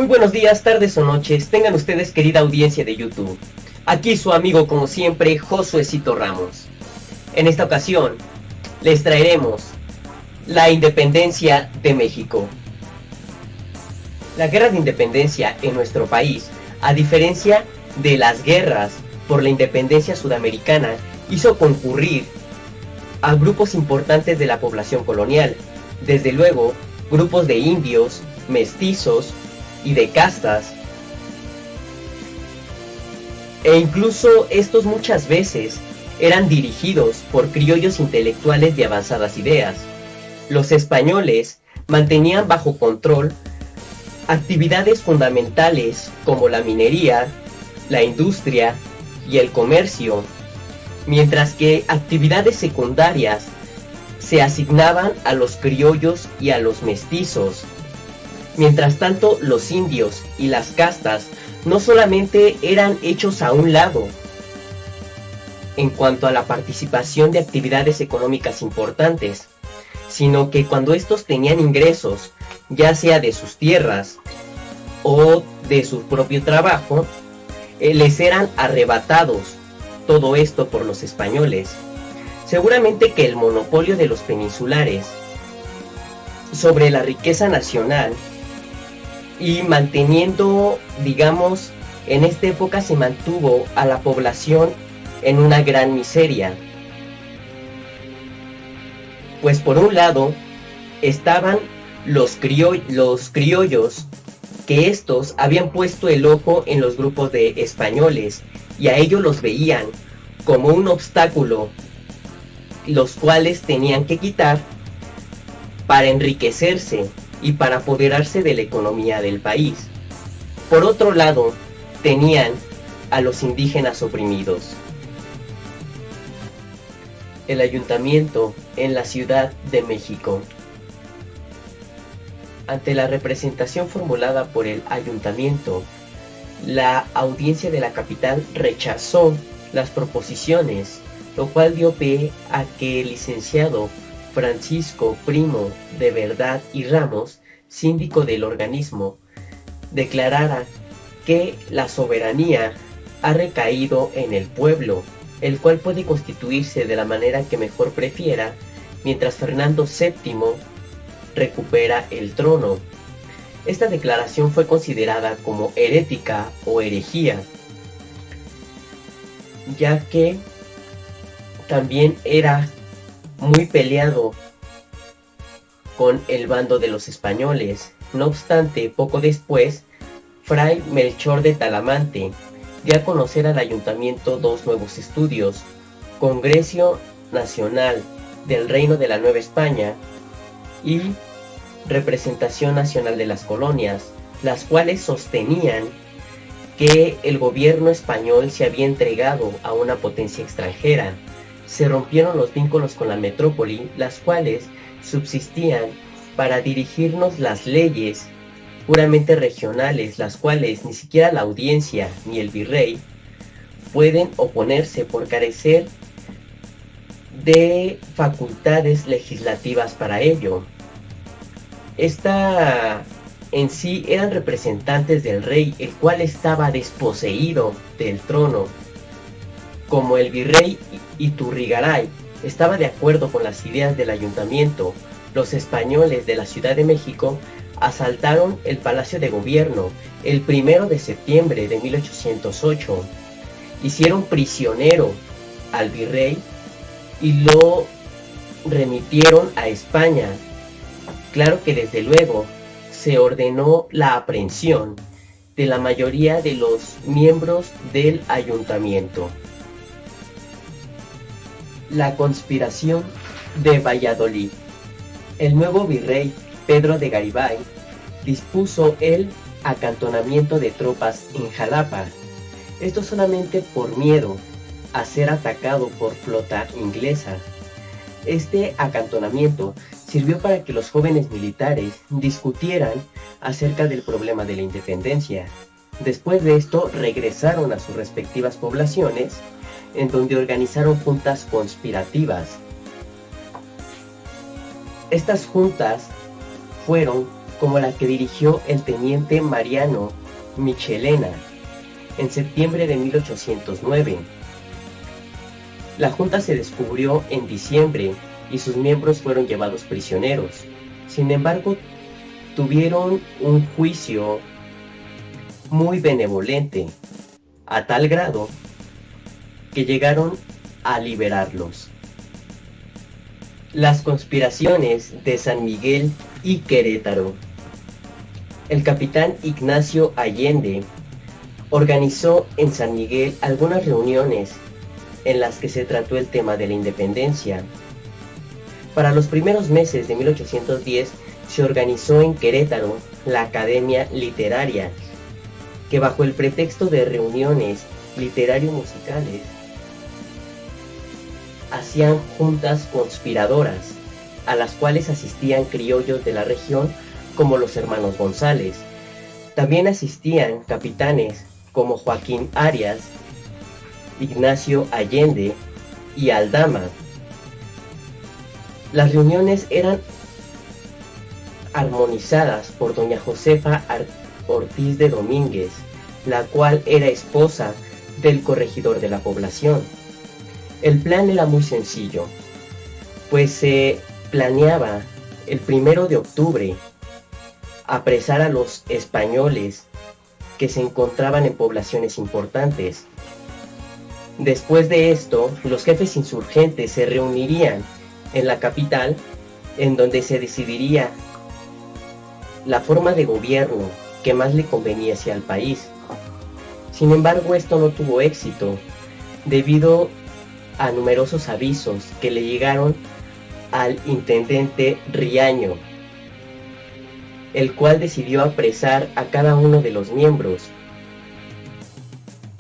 Muy buenos días, tardes o noches, tengan ustedes querida audiencia de YouTube. Aquí su amigo como siempre, Josuecito Ramos. En esta ocasión, les traeremos la independencia de México. La guerra de independencia en nuestro país, a diferencia de las guerras por la independencia sudamericana, hizo concurrir a grupos importantes de la población colonial. Desde luego, grupos de indios, mestizos y de castas, e incluso estos muchas veces eran dirigidos por criollos intelectuales de avanzadas ideas. Los españoles mantenían bajo control actividades fundamentales como la minería, la industria y el comercio, mientras que actividades secundarias se asignaban a los criollos y a los mestizos. Mientras tanto, los indios y las castas no solamente eran hechos a un lado en cuanto a la participación de actividades económicas importantes, sino que cuando estos tenían ingresos, ya sea de sus tierras o de su propio trabajo, les eran arrebatados todo esto por los españoles. Seguramente que el monopolio de los peninsulares sobre la riqueza nacional y manteniendo, digamos, en esta época se mantuvo a la población en una gran miseria. Pues por un lado estaban los criollos, que estos habían puesto el ojo en los grupos de españoles y a ellos los veían como un obstáculo, los cuales tenían que quitar para enriquecerse y para apoderarse de la economía del país. Por otro lado, tenían a los indígenas oprimidos. El ayuntamiento en la Ciudad de México. Ante la representación formulada por el ayuntamiento, la audiencia de la capital rechazó las proposiciones, lo cual dio pie a que el licenciado Francisco Primo de Verdad y Ramos, síndico del organismo, declarara que la soberanía ha recaído en el pueblo, el cual puede constituirse de la manera que mejor prefiera, mientras Fernando VII recupera el trono. Esta declaración fue considerada como herética o herejía, ya que también era muy peleado con el bando de los españoles. No obstante, poco después, Fray Melchor de Talamante dio a conocer al ayuntamiento dos nuevos estudios: Congreso Nacional del Reino de la Nueva España y Representación Nacional de las Colonias, las cuales sostenían que el gobierno español se había entregado a una potencia extranjera. Se rompieron los vínculos con la metrópoli, las cuales subsistían para dirigirnos las leyes puramente regionales, las cuales ni siquiera la audiencia ni el virrey pueden oponerse por carecer de facultades legislativas para ello. Esta en sí eran representantes del rey, el cual estaba desposeído del trono. Como el virrey Iturrigaray estaba de acuerdo con las ideas del ayuntamiento, los españoles de la Ciudad de México asaltaron el Palacio de Gobierno el 1 de septiembre de 1808. Hicieron prisionero al virrey y lo remitieron a España. Claro que desde luego se ordenó la aprehensión de la mayoría de los miembros del ayuntamiento. La conspiración de Valladolid. El nuevo virrey Pedro de Garibay dispuso el acantonamiento de tropas en Jalapa, esto solamente por miedo a ser atacado por flota inglesa. Este acantonamiento sirvió para que los jóvenes militares discutieran acerca del problema de la independencia. Después de esto regresaron a sus respectivas poblaciones, en donde organizaron juntas conspirativas. Estas juntas fueron como la que dirigió el teniente Mariano Michelena en septiembre de 1809. La junta se descubrió en diciembre y sus miembros fueron llevados prisioneros. Sin embargo, tuvieron un juicio muy benevolente, a tal grado que llegaron a liberarlos. Las conspiraciones de San Miguel y Querétaro. El capitán Ignacio Allende organizó en San Miguel algunas reuniones en las que se trató el tema de la independencia. Para los primeros meses de 1810 se organizó en Querétaro la Academia Literaria, que bajo el pretexto de reuniones literario-musicales hacían juntas conspiradoras, a las cuales asistían criollos de la región como los hermanos González. También asistían capitanes como Joaquín Arias, Ignacio Allende y Aldama. Las reuniones eran armonizadas por doña Josefa Ortiz de Domínguez, la cual era esposa del corregidor de la población. El plan era muy sencillo, pues se planeaba el 1 de octubre apresar a los españoles que se encontraban en poblaciones importantes. Después de esto, los jefes insurgentes se reunirían en la capital, en donde se decidiría la forma de gobierno que más le conveniese al país. Sin embargo, esto no tuvo éxito, debido a numerosos avisos que le llegaron al intendente Riaño, el cual decidió apresar a cada uno de los miembros.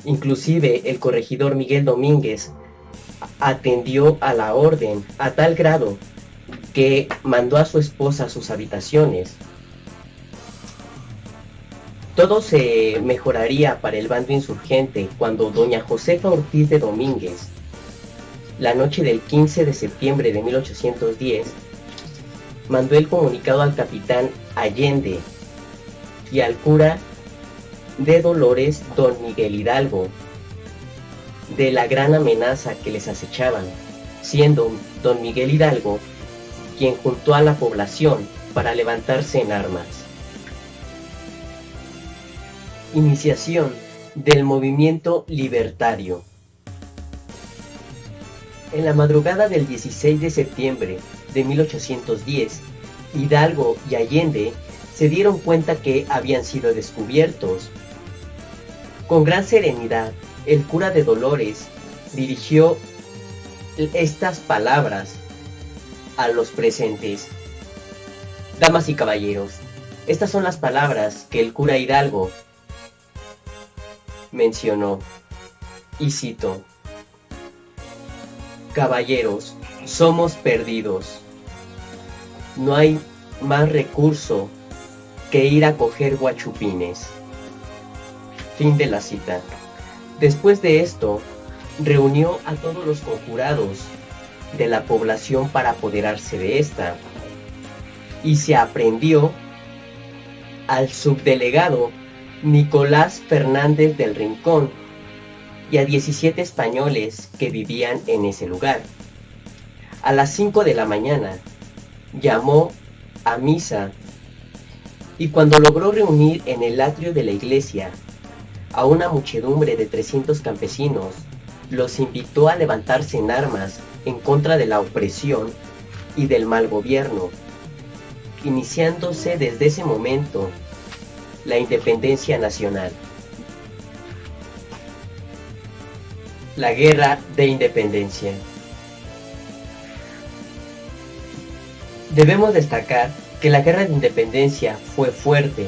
Inclusive el corregidor Miguel Domínguez atendió a la orden a tal grado que mandó a su esposa a sus habitaciones. Todo se mejoraría para el bando insurgente cuando doña Josefa Ortiz de Domínguez, la noche del 15 de septiembre de 1810, mandó el comunicado al capitán Allende y al cura de Dolores, don Miguel Hidalgo, de la gran amenaza que les acechaban, siendo don Miguel Hidalgo quien juntó a la población para levantarse en armas. Iniciación del movimiento libertario. En la madrugada del 16 de septiembre de 1810, Hidalgo y Allende se dieron cuenta que habían sido descubiertos. Con gran serenidad, el cura de Dolores dirigió estas palabras a los presentes: damas y caballeros, estas son las palabras que el cura Hidalgo mencionó, y cito: caballeros, somos perdidos. No hay más recurso que ir a coger guachupines. Fin de la cita. Después de esto, reunió a todos los conjurados de la población para apoderarse de esta, y se aprehendió al subdelegado Nicolás Fernández del Rincón y a 17 españoles que vivían en ese lugar. A las 5 de la mañana llamó a misa, y cuando logró reunir en el atrio de la iglesia a una muchedumbre de 300 campesinos, los invitó a levantarse en armas en contra de la opresión y del mal gobierno, iniciándose desde ese momento la independencia nacional. La Guerra de Independencia. Debemos destacar que la Guerra de Independencia fue fuerte,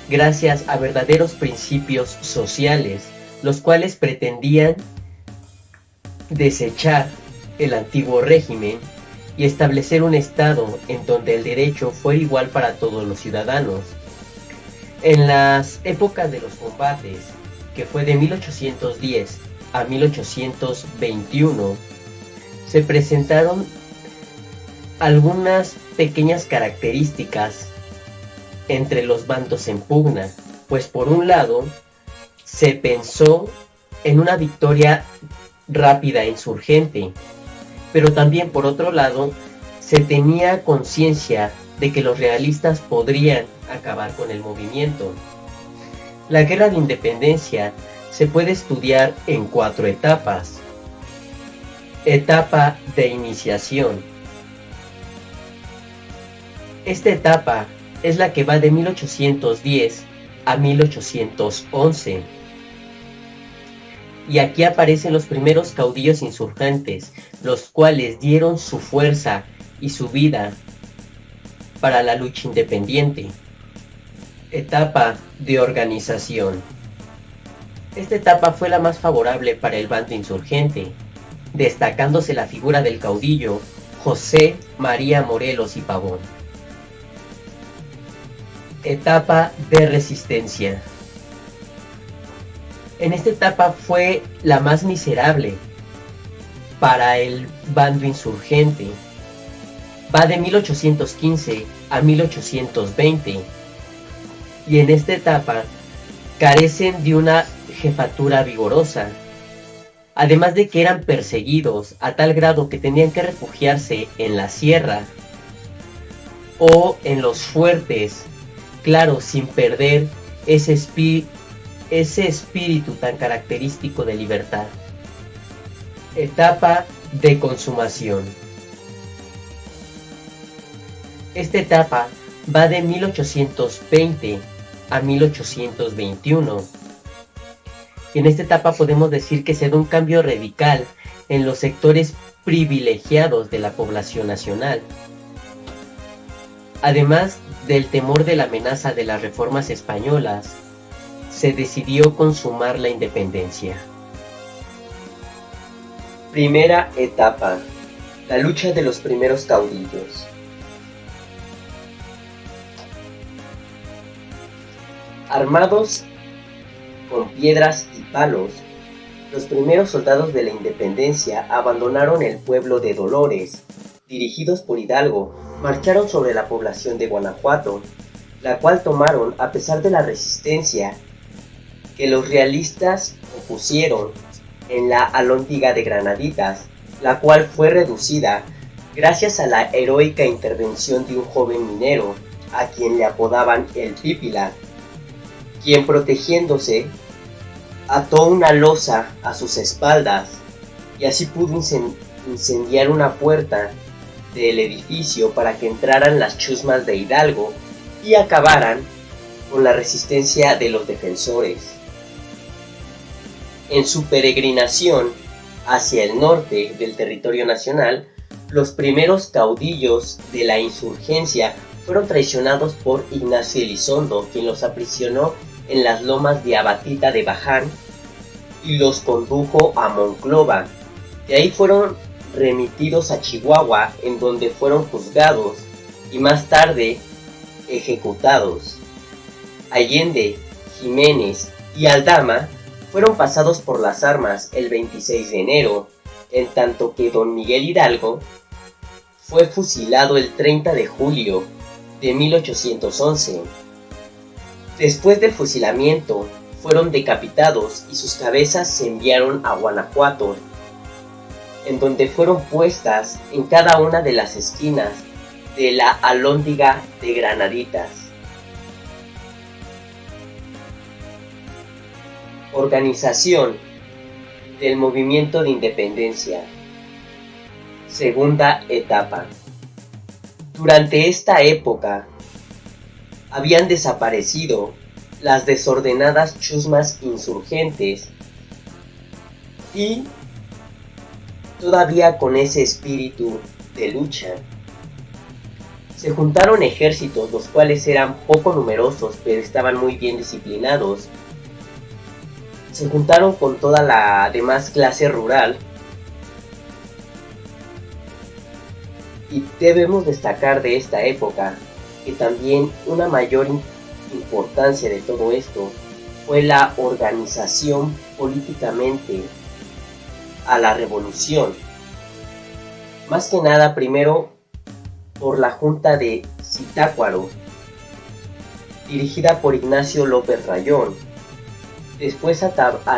gracias a verdaderos principios sociales, los cuales pretendían desechar el antiguo régimen y establecer un estado en donde el derecho fuera igual para todos los ciudadanos. En las épocas de los combates, que fue de 1810 a 1821, se presentaron algunas pequeñas características entre los bandos en pugna, pues por un lado se pensó en una victoria rápida e insurgente, pero también por otro lado se tenía conciencia de que los realistas podrían acabar con el movimiento. La guerra de independencia se puede estudiar en 4 etapas. Etapa de iniciación. Esta etapa es la que va de 1810 a 1811. Y aquí aparecen los primeros caudillos insurgentes, los cuales dieron su fuerza y su vida para la lucha independiente. Etapa de organización. Esta etapa fue la más favorable para el bando insurgente, destacándose la figura del caudillo José María Morelos y Pavón. Etapa de resistencia. En esta etapa fue la más miserable para el bando insurgente. Va de 1815 a 1820 y en esta etapa carecen de una jefatura vigorosa, además de que eran perseguidos a tal grado que tenían que refugiarse en la sierra o en los fuertes, claro, sin perder ese espíritu tan característico de libertad. Etapa de consumación. Esta etapa va de 1820 a 1821. Y en esta etapa podemos decir que se da un cambio radical en los sectores privilegiados de la población nacional. Además del temor de la amenaza de las reformas españolas, se decidió consumar la independencia. Primera etapa: la lucha de los primeros caudillos. Armados con piedras y palos, los primeros soldados de la independencia abandonaron el pueblo de Dolores. Dirigidos por Hidalgo, marcharon sobre la población de Guanajuato, la cual tomaron a pesar de la resistencia que los realistas opusieron en la Alhóndiga de Granaditas, la cual fue reducida gracias a la heroica intervención de un joven minero, a quien le apodaban el Pípila, quien, protegiéndose, ató una losa a sus espaldas y así pudo incendiar una puerta del edificio para que entraran las chusmas de Hidalgo y acabaran con la resistencia de los defensores. En su peregrinación hacia el norte del territorio nacional, los primeros caudillos de la insurgencia fueron traicionados por Ignacio Elizondo, quien los aprisionó en las lomas de Abatita de Baján y los condujo a Monclova. De ahí fueron remitidos a Chihuahua, en donde fueron juzgados y más tarde ejecutados. Allende, Jiménez y Aldama fueron pasados por las armas el 26 de enero, en tanto que don Miguel Hidalgo fue fusilado el 30 de julio de 1811. Después del fusilamiento, fueron decapitados y sus cabezas se enviaron a Guanajuato, en donde fueron puestas en cada una de las esquinas de la Alhóndiga de Granaditas. Organización del movimiento de independencia. Segunda etapa. Durante esta época habían desaparecido las desordenadas chusmas insurgentes y todavía con ese espíritu de lucha se juntaron ejércitos, los cuales eran poco numerosos pero estaban muy bien disciplinados. Se juntaron con toda la demás clase rural y debemos destacar de esta época que también una mayor importancia de todo esto fue la organización políticamente a la revolución. Más que nada, primero por la Junta de Zitácuaro, dirigida por Ignacio López Rayón, después a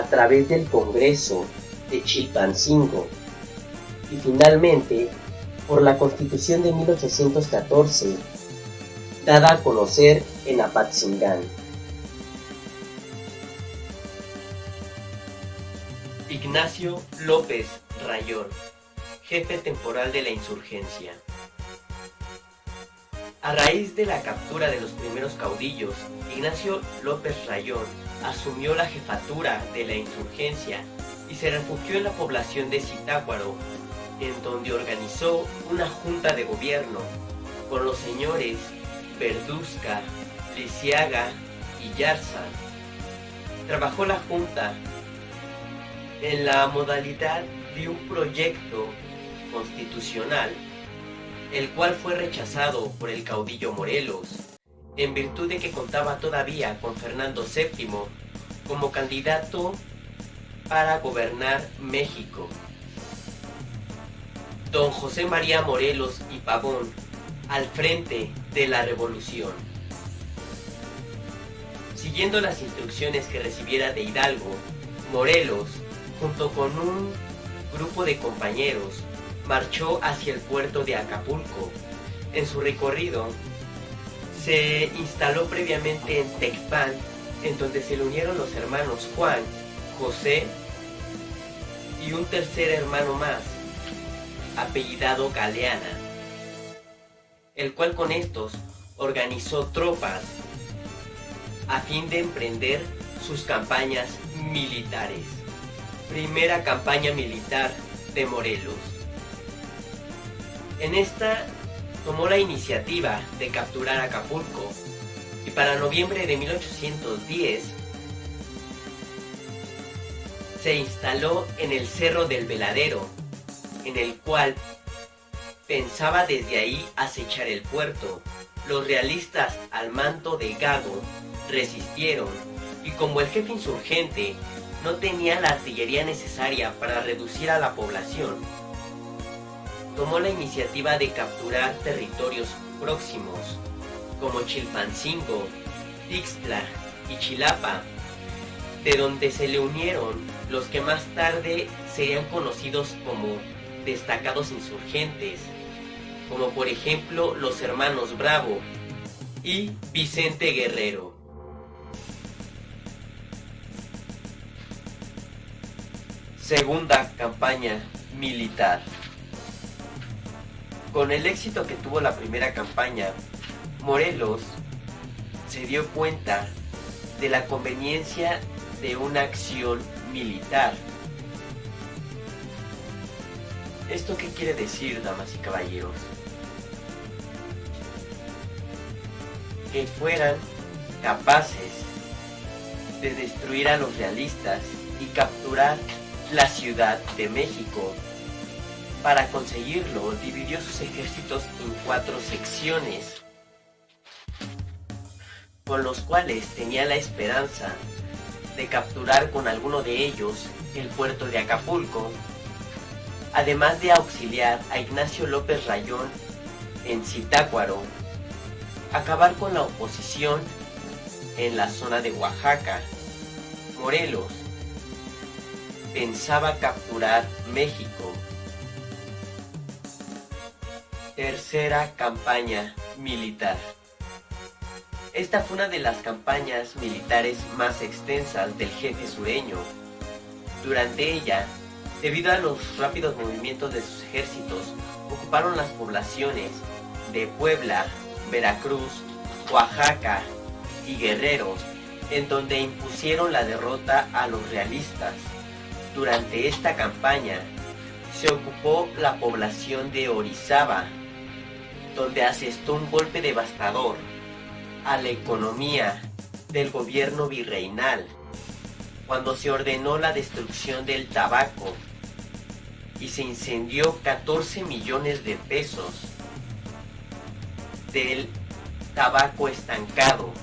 través del Congreso de Chilpancingo y finalmente por la Constitución de 1814, dada a conocer en Apatzingán. Ignacio López Rayón, jefe temporal de la insurgencia. A raíz de la captura de los primeros caudillos, Ignacio López Rayón asumió la jefatura de la insurgencia y se refugió en la población de Zitácuaro, en donde organizó una junta de gobierno con los señores Verduzca, Lisiaga y Yarza. Trabajó la junta en la modalidad de un proyecto constitucional, el cual fue rechazado por el caudillo Morelos, en virtud de que contaba todavía con Fernando VII como candidato para gobernar México. Don José María Morelos y Pavón al frente de la revolución. Siguiendo las instrucciones que recibiera de Hidalgo, Morelos, junto con un grupo de compañeros, marchó hacia el puerto de Acapulco. En su recorrido, se instaló previamente en Tecpan, en donde se le unieron los hermanos Juan, José y un tercer hermano más, apellidado Galeana, el cual con estos organizó tropas a fin de emprender sus campañas militares. Primera campaña militar de Morelos. En esta tomó la iniciativa de capturar Acapulco y para noviembre de 1810 se instaló en el Cerro del Veladero, en el cual pensaba desde ahí acechar el puerto. Los realistas al mando de Gago resistieron y como el jefe insurgente no tenía la artillería necesaria para reducir a la población, tomó la iniciativa de capturar territorios próximos como Chilpancingo, Ixtla y Chilapa, de donde se le unieron los que más tarde serían conocidos como destacados insurgentes, como por ejemplo los hermanos Bravo y Vicente Guerrero. Segunda campaña militar. Con el éxito que tuvo la primera campaña, Morelos se dio cuenta de la conveniencia de una acción militar. ¿Esto qué quiere decir, damas y caballeros? Que fueran capaces de destruir a los realistas y capturar la Ciudad de México. Para conseguirlo, dividió sus ejércitos en 4 secciones, con los cuales tenía la esperanza de capturar con alguno de ellos el puerto de Acapulco, además de auxiliar a Ignacio López Rayón en Zitácuaro, acabar con la oposición en la zona de Oaxaca. Morelos pensaba capturar México. Tercera campaña militar. Esta fue una de las campañas militares más extensas del jefe sureño. Durante ella, debido a los rápidos movimientos de sus ejércitos, ocuparon las poblaciones de Puebla, Veracruz, Oaxaca y Guerrero, en donde impusieron la derrota a los realistas. Durante esta campaña, se ocupó la población de Orizaba, donde asestó un golpe devastador a la economía del gobierno virreinal, cuando se ordenó la destrucción del tabaco y se incendió 14 millones de pesos del tabaco estancado.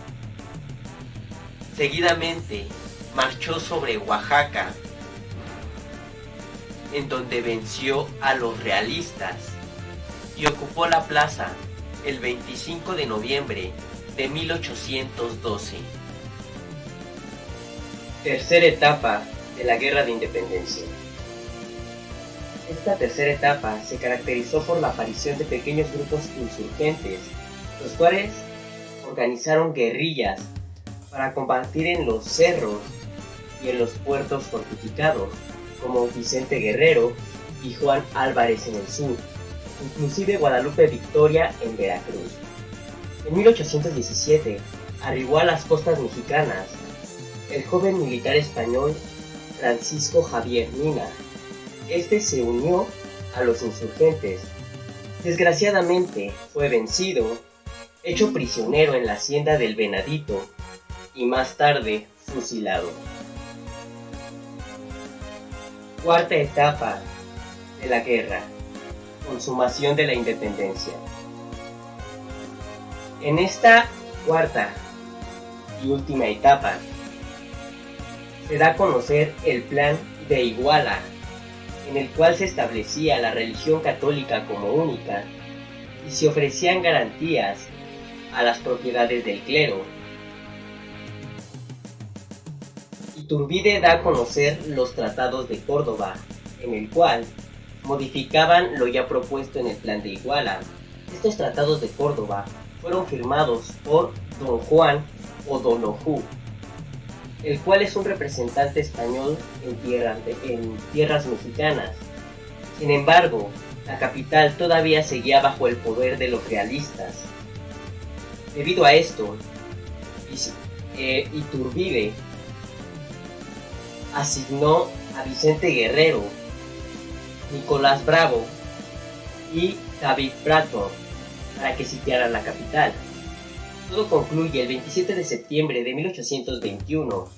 Seguidamente marchó sobre Oaxaca, en donde venció a los realistas y ocupó la plaza el 25 de noviembre de 1812. Tercera etapa de la Guerra de Independencia. Esta tercera etapa se caracterizó por la aparición de pequeños grupos insurgentes, los cuales organizaron guerrillas para combatir en los cerros y en los puertos fortificados, como Vicente Guerrero y Juan Álvarez en el sur, inclusive Guadalupe Victoria en Veracruz. En 1817 arribó a las costas mexicanas el joven militar español Francisco Javier Mina. Este se unió a los insurgentes. Desgraciadamente fue vencido, hecho prisionero en la hacienda del Venadito y más tarde fusilado. Cuarta etapa de la guerra. Consumación de la independencia. En esta cuarta y última etapa se da a conocer el Plan de Iguala, en el cual se establecía la religión católica como única y se ofrecían garantías a las propiedades del clero. Iturbide da a conocer los tratados de Córdoba, en el cual modificaban lo ya propuesto en el Plan de Iguala. Estos tratados de Córdoba fueron firmados por Don Juan O'Donoghue, el cual es un representante español en tierras mexicanas. Sin embargo, la capital todavía seguía bajo el poder de los realistas. Debido a esto, Iturbide asignó a Vicente Guerrero, Nicolás Bravo y David Bratton para que sitiaran la capital. Todo concluye el 27 de septiembre de 1821,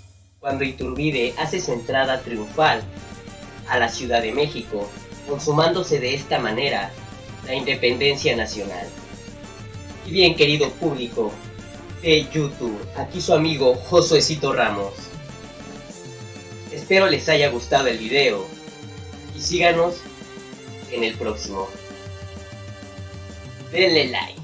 cuando Iturbide hace su entrada triunfal a la Ciudad de México, consumándose de esta manera la independencia nacional. Y bien, querido público de YouTube, aquí su amigo Josuecito Ramos. Espero les haya gustado el video y síganos en el próximo. Denle like.